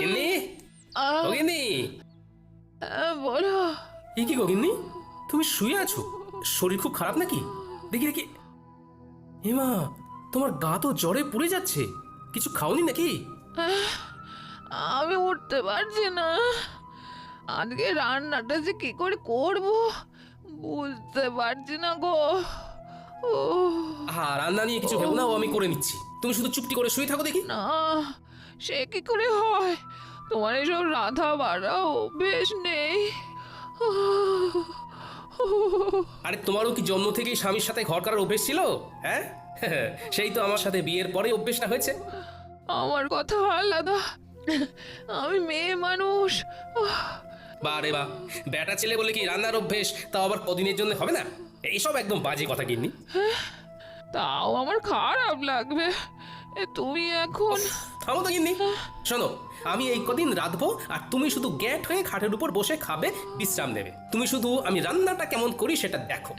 গিন্নি, ও গিন্নি। বলো। এ কি গো গিন্নি, তুমি শুয়ে আছো? শরীর খুব খারাপ নাকি? দেখি দেখি। হেমা, তোমার গা তো জ্বরে পুড়ে যাচ্ছে। কিছু খাওনি নাকি? আমি উঠতে পারছি না। আজকে রান্নাটা যে কি করে করব বুঝতে পারছি না গো। ও রান্না নিয়ে কিছু ভেবো না, ও আমি করে নিচ্ছি। তুমি শুধু চুপটি করে শুয়ে থাকো দেখি। না, সে কি করে হয়? তোমার এসব রাধা বাড়া অভ্যেস নেই। আরে তোমারও কি জন্ম থেকেই স্বামীর সাথে ঘর করার অভ্যেস ছিল? হ্যাঁ, সেই তো আমার সাথে বিয়ের পরে অভ্যেসটা হয়েছে। আমার কথা আলাদা, আমি মেয়ে মানুষ। বা রে বা, বেটা ছেলে বলে কি রান্নার অভ্যেস তাও আবার কদিনের জন্য হবে না? এইসব একদম বাজে কথা গিন্নি। তাও আমার খারাপ লাগবে। তুমি এখন থামো তো গিন্নি। শোনো, আমি এই কদিন রাঁধবো আর তুমি শুধু গ্যাট হয়ে খাটের উপর বসে খাবে, বিশ্রাম নেবে। তুমি শুধু আমি রান্নাটা কেমন করি সেটা দেখো।